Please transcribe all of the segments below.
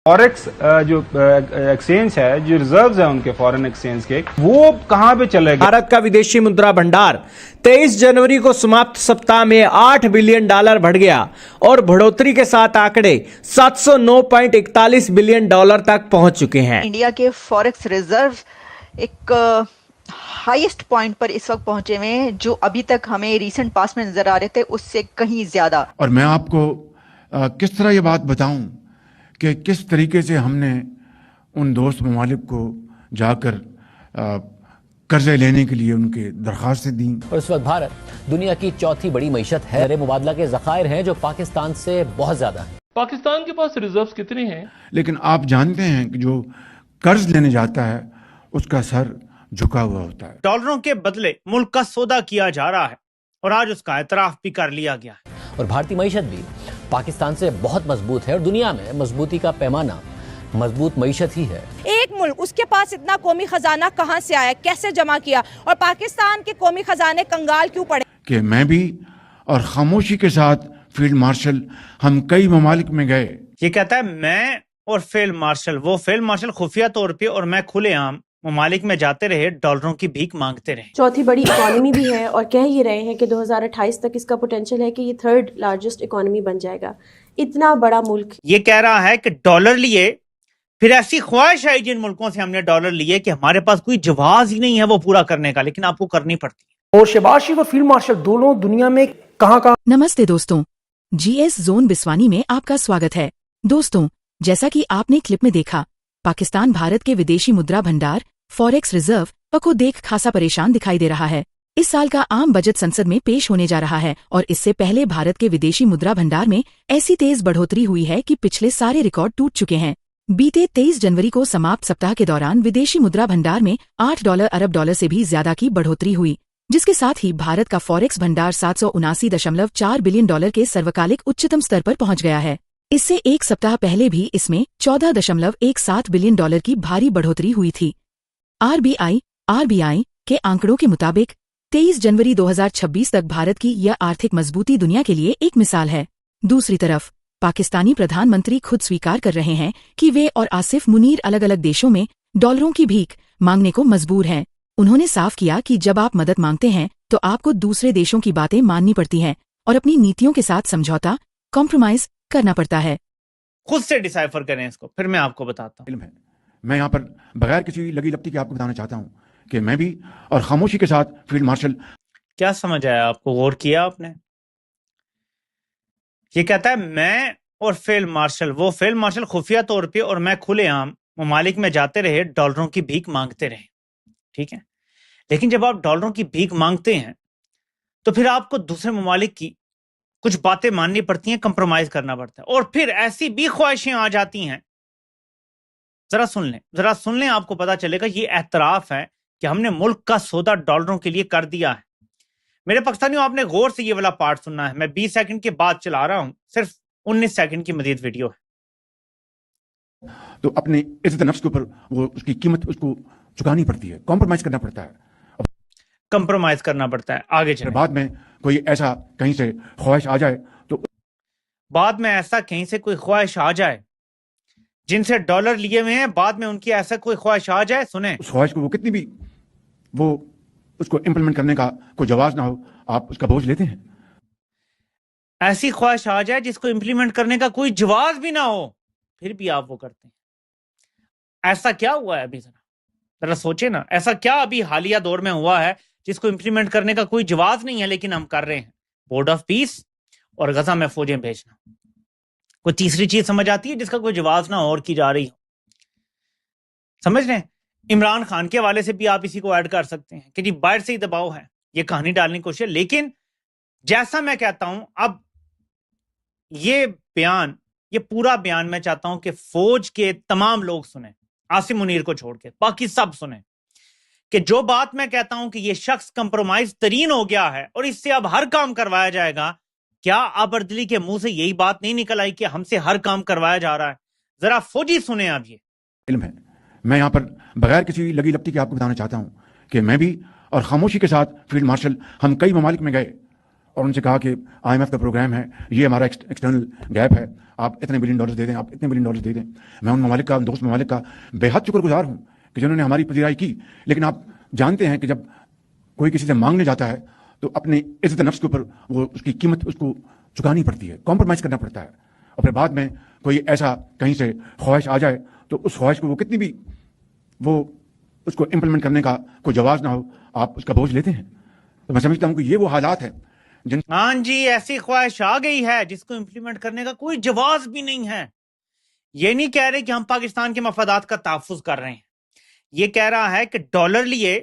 Forex जो exchange है, जो रिजर्व्स हैं उनके फॉरेन एक्सचेंज के, वो कहां पे चले गए? भारत का विदेशी मुद्रा भंडार 23 जनवरी को समाप्त सप्ताह में $8 बिलियन बढ़ गया और बढ़ोतरी के साथ आंकड़े $709.41 बिलियन तक पहुंच चुके हैं। इंडिया के फॉरेक्स रिजर्व एक हाईएस्ट पॉइंट पर इस वक्त पहुंचे हुए हैं, जो अभी तक हमें रीसेंट पास्ट में नजर आ रहे थे उससे कहीं ज्यादा। और मैं आपको किस तरह ये बात बताऊं कि किस तरीके से हमने उन दोस्त ममालिक को जाकर कर्जे लेने के लिए उनके दरखास्तें दी। और इस वक्त भारत दुनिया की चौथी बड़ी मईशत है। ज़र मुबादला के ज़खायर हैं जो पाकिस्तान से बहुत ज्यादा है। पाकिस्तान के पास रिजर्व्स कितने हैं? लेकिन आप जानते हैं कि जो कर्ज लेने जाता है उसका सर झुका हुआ होता है। डॉलरों के बदले मुल्क का सौदा किया जा रहा है और आज उसका एतराफ भी कर लिया गया है। और भारतीय मईशत भी पाकिस्तान से बहुत मजबूत है और दुनिया में मजबूती का पैमाना मजबूत मईशत ही है। एक मुल्क, उसके पास इतना कौमी खजाना कहां से आया, कैसे जमा किया, और पाकिस्तान के कौमी खजाने कंगाल क्यों पड़े? कि मैं भी और खामोशी के साथ फील्ड मार्शल हम कई ममालिक में गए। ये कहता है मैं और फील्ड मार्शल, वो फील्ड मार्शल खुफिया तौर पे और मैं खुलेआम ममालिक में जाते रहे, डॉलरों की भीख मांगते रहे। चौथी बड़ी इकोनॉमी भी है और कह ही रहे हैं कि 2028 तक इसका पोटेंशियल है कि ये थर्ड लार्जेस्ट इकोनॉमी बन जाएगा। इतना बड़ा मुल्क ये कह रहा है कि डॉलर लिए, फिर ऐसी ख्वाहिश आई जिन मुल्कों से हमने डॉलर लिए कि हमारे पास कोई जवाब ही नहीं है वो पूरा करने का, लेकिन आपको करनी पड़ती है। और शहबाज शरीफ और फील्ड मार्शल दोनों दुनिया में कहां। नमस्ते दोस्तों, GS जोन बिस्वानी में आपका स्वागत है। दोस्तों, जैसा कि आपने क्लिप में देखा, पाकिस्तान भारत के विदेशी मुद्रा भंडार फॉरेक्स रिजर्व को देख खासा परेशान दिखाई दे रहा है। इस साल का आम बजट संसद में पेश होने जा रहा है और इससे पहले भारत के विदेशी मुद्रा भंडार में ऐसी तेज बढ़ोतरी हुई है कि पिछले सारे रिकॉर्ड टूट चुके हैं। बीते 23 जनवरी को समाप्त सप्ताह के दौरान विदेशी मुद्रा भंडार में $8 अरब से भी ज्यादा की बढ़ोतरी हुई, जिसके साथ ही भारत का फॉरेक्स भंडार $779.4 बिलियन के सर्वकालिक उच्चतम स्तर पर पहुंच गया है। इससे एक सप्ताह पहले भी इसमें $14.17 बिलियन की भारी बढ़ोतरी हुई थी। RBI के आंकड़ों के मुताबिक 23 जनवरी 2026 तक भारत की यह आर्थिक मजबूती दुनिया के लिए एक मिसाल है। दूसरी तरफ पाकिस्तानी प्रधानमंत्री खुद स्वीकार कर रहे हैं कि वे और आसिफ मुनीर अलग अलग देशों में डॉलरों की भीख मांगने को मजबूर हैं। उन्होंने साफ किया कि जब आप मदद मांगते हैं तो आपको दूसरे देशों की बातें माननी पड़ती हैं और अपनी नीतियों के साथ समझौता कॉम्प्रोमाइज करना पड़ता है। खुद से डिसाइफर करें इसको, फिर मैं आपको बताता हूँ। मैं यहाँ पर बगैर किसी लगी लपटी के आपको बताना चाहता हूँ कि मैं भी और खामोशी के साथ फील्ड मार्शल। क्या समझ आया आपको? गौर किया आपने? ये कहता है मैं और फील्ड मार्शल, वो फील्ड मार्शल खुफिया तौर पे और मैं खुलेआम ममालिक में जाते रहे, डॉलरों की भीख मांगते रहे। ठीक है, लेकिन जब आप डॉलरों की भीख मांगते हैं तो फिर आपको दूसरे ममालिक की कुछ बातें माननी पड़ती हैं, कंप्रोमाइज करना पड़ता है, और फिर ऐसी भी ख्वाहिशें आ जाती हैं। जरा सुन लें, आपको पता चलेगा। ये एतराफ है कि हमने मुल्क का सौदा डॉलरों के लिए कर दिया है। मेरे पाकिस्तानियों, आपने गौर से ये वाला पार्ट सुनना है। मैं 20 सेकंड के बाद चला रहा हूं, सिर्फ 19 सेकंड की मजीद वीडियो है। तो अपने इज्जत नफ्स के ऊपर वो उसकी कीमत उसको चुकानी पड़ती है, कॉम्प्रोमाइज करना पड़ता है। कंप्रोमाइज करना पड़ता है। आगे चले। बाद में कोई ऐसा कहीं से ख्वाहिश आ जाए तो बाद में ऐसा कहीं से कोई ख्वाहिश आ जाए, जिनसे डॉलर लिए हुए हैं, बाद में उनकी ऐसा कोई ख्वाहिश आ जाए, सुने, उस ख्वाहिश को वो कितनी भी वो उसको इम्प्लीमेंट करने का कोई जवाब ना हो, आप उसका बोझ लेते हैं। ऐसी ख्वाहिश आ जाए जिसको इम्प्लीमेंट करने का कोई जवाब भी ना हो, फिर भी आप वो करते हैं। ऐसा क्या हुआ है अभी? जरा सोचे ना, ऐसा क्या अभी हालिया दौर में हुआ है जिसको इम्प्लीमेंट करने का कोई जवाब नहीं है, लेकिन हम कर रहे हैं? बोर्ड ऑफ पीस और गजा में फौजें भेजना। कोई तीसरी चीज समझ आती है जिसका कोई जवाब ना और की जा रही हो? समझ रहे हैं? इमरान खान के हवाले से भी आप इसी को ऐड कर सकते हैं कि जी बाहर से ही दबाव है, ये कहानी डालने की कोशिश। लेकिन जैसा मैं कहता हूं, अब ये पूरा बयान मैं चाहता हूं कि फौज के तमाम लोग सुने, आसिम मुनीर को छोड़ के बाकी सब सुने, कि जो बात मैं कहता हूं कि ये शख्स कंप्रोमाइज तरीन हो गया है और इससे अब हर काम करवाया जाएगा। क्या आबरदली के मुंह से यही बात नहीं निकल आई कि हमसे हर काम करवाया जा रहा है? जरा फौजी सुने आप। ये इल्म है। मैं यहाँ पर बगैर किसी लगी लपटी के आपको बताना चाहता हूँ कि मैं भी और खामोशी के साथ फील्ड मार्शल हम कई ममालिक में गए اور ان سے کہا کہ IMF کا پروگرام ہے, یہ ہمارا ایکسٹرنل گیپ ہے, آپ اتنے بلین ڈالر دے دیں, آپ اتنے بلین ڈالر دے دیں. میں ان ممالک کا, ان دوست ممالک کا بے حد شکر گزار ہوں کہ جنہوں نے ہماری پذیرائی کی. لیکن آپ جانتے ہیں کہ جب کوئی کسی سے مانگنے جاتا ہے تو اپنی عزت نفس کے اوپر وہ اس کی قیمت اس کو چکانی پڑتی ہے, کمپرومائز کرنا پڑتا ہے. اور پھر بعد میں کوئی ایسا کہیں سے خواہش آ جائے تو اس خواہش کو وہ کتنی بھی وہ اس کو امپلیمنٹ کرنے کا کوئی جواز نہ ہو, آپ اس کا بوجھ لیتے ہیں. تو میں سمجھتا ہوں کہ یہ وہ حالات ہیں جن. ہاں جی, ایسی خواہش آ گئی ہے جس کو امپلیمنٹ کرنے کا کوئی جواز بھی نہیں ہے. یہ نہیں کہہ رہے کہ ہم پاکستان کے مفادات کا تحفظ کر رہے ہیں, یہ کہہ رہا ہے کہ ڈالر لیے,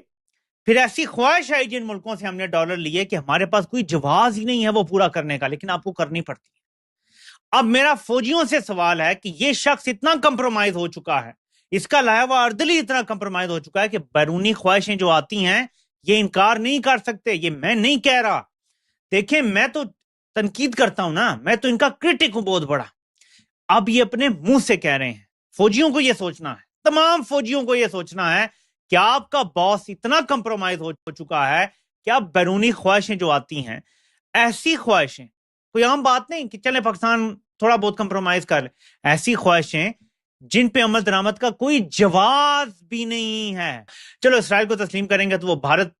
پھر ایسی خواہش آئی جن ملکوں سے ہم نے ڈالر لیے کہ ہمارے پاس کوئی جواز ہی نہیں ہے وہ پورا کرنے کا, لیکن آپ کو کرنی پڑتی ہے. اب میرا فوجیوں سے سوال ہے کہ یہ شخص اتنا کمپرومائز ہو چکا ہے, اس کا لاہوا اردلی اتنا کمپرومائز ہو چکا ہے کہ بیرونی خواہشیں جو آتی ہیں یہ انکار نہیں کر سکتے. یہ میں نہیں کہہ رہا, دیکھیں میں تو تنقید کرتا ہوں نا, میں تو ان کا کرٹک ہوں بہت بڑا. اب یہ اپنے منہ سے کہہ رہے ہیں. فوجیوں کو یہ سوچنا ہے, تمام فوجیوں کو یہ سوچنا ہے کہ آپ کا باس اتنا کمپرومائز ہو چکا ہے کہ اب بیرونی خواہشیں جو آتی ہیں, ایسی خواہشیں, کوئی عام بات نہیں کہ چلیں پاکستان تھوڑا بہت کمپرومائز کر لے, ایسی خواہشیں جن پہ عمل درآمد کا کوئی جواز بھی نہیں ہے. چلو اسرائیل کو تسلیم کریں گے تو وہ بھارت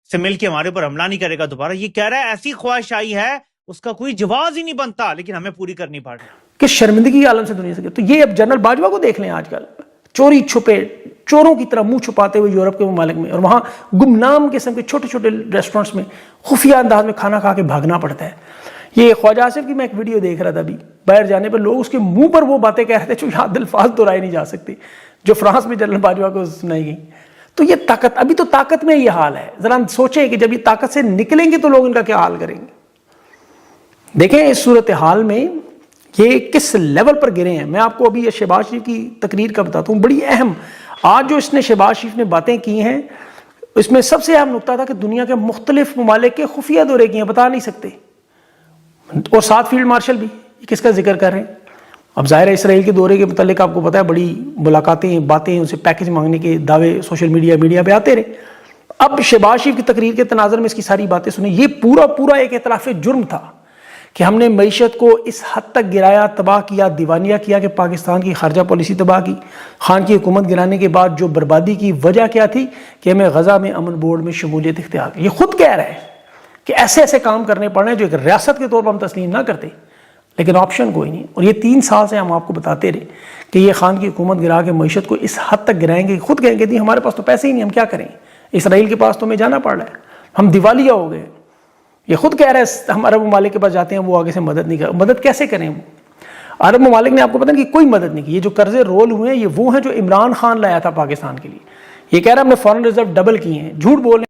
سے مل کے ہمارے اوپر حملہ نہیں کرے گا دوبارہ. یہ کہہ رہا ہے ایسی خواہش آئی ہے اس کا کوئی جواز ہی نہیں بنتا, لیکن ہمیں پوری کرنی پڑ رہی ہے. کہ شرمندگی عالم سے دنیا سے. تو یہ اب جنرل باجوہ کو دیکھ لیں, آج کل چوری چھپے چوروں کی طرح منہ چھپاتے ہوئے یورپ کے ممالک میں, اور وہاں گمنام قسم کے چھوٹے چھوٹے ریسٹورنٹس میں خفیہ انداز میں کھانا کھا کے بھاگنا پڑتا ہے. یہ خواجہ آصف کی میں ایک ویڈیو دیکھ رہا تھا ابھی, باہر جانے پر لوگ اس کے منہ پر وہ باتیں کہہ رہے تھے جو یہاں الفاظ دہرائے نہیں جا سکتی, جو فرانس میں جنرل باجوہ کو سنائی گئی. تو یہ طاقت, ابھی تو طاقت میں یہ حال ہے. ذرا سوچیں کہ جب یہ طاقت سے نکلیں گے تو لوگ ان کا کیا حال کریں گے. دیکھیں اس صورتحال میں یہ کس لیول پر گرے ہیں. میں آپ کو ابھی یہ شہباز شریف کی تقریر کا بتاتا ہوں, بڑی اہم. آج جو اس نے شہباز شریف نے باتیں کی ہیں, اس میں سب سے اہم نقطہ تھا کہ دنیا کے مختلف ممالک کے خفیہ دورے کیے ہیں, بتا نہیں سکتے, اور 7 فیلڈ مارشل بھی. کس کا ذکر کر رہے ہیں؟ اب ظاہر ہے اسرائیل کے دورے کے متعلق آپ کو پتا ہے بڑی ملاقاتیں, باتیں, ان سے پیکج مانگنے کے دعوے سوشل میڈیا پہ آتے رہے. اب شہباز شریف کی تقریر کے تناظر میں اس کی ساری باتیں سنیں. یہ پورا ایک اعتراف جرم تھا کہ ہم نے معیشت کو اس حد تک گرایا, تباہ کیا, دیوانیہ کیا کہ پاکستان کی خارجہ پالیسی تباہ کی. خان کی حکومت گرانے کے بعد جو بربادی کی وجہ کیا تھی کہ ہمیں غزہ میں امن بورڈ میں شمولیت اختیار کی. یہ خود کہہ رہا ہے کہ ایسے کام کرنے پڑ رہے ہیں جو ایک ریاست کے طور پر ہم تسلیم نہ کرتے, لیکن آپشن کوئی نہیں. اور یہ 3 سال سے ہم آپ کو بتاتے رہے کہ یہ خان کی حکومت گرا کے معیشت کو اس حد تک گرائیں گے. خود کہیں گے ہمارے پاس تو پیسے ہی نہیں, ہم کیا کریں, اسرائیل کے پاس تو ہمیں جانا پڑ رہا ہے, ہم دیوالیہ ہو گئے. یہ خود کہہ رہا ہے ہم عرب ممالک کے پاس جاتے ہیں, وہ آگے سے مدد نہیں کر. مدد کیسے کریں؟ وہ عرب ممالک نے آپ کو پتہ نہیں کہ کوئی مدد نہیں کی. یہ جو قرضے رول ہوئے ہیں یہ وہ ہیں جو عمران خان لایا تھا پاکستان کے لیے. یہ کہہ رہا ہے ہم نے فارن ریزرو ڈبل کیے ہیں. جھوٹ بول رہے ہیں.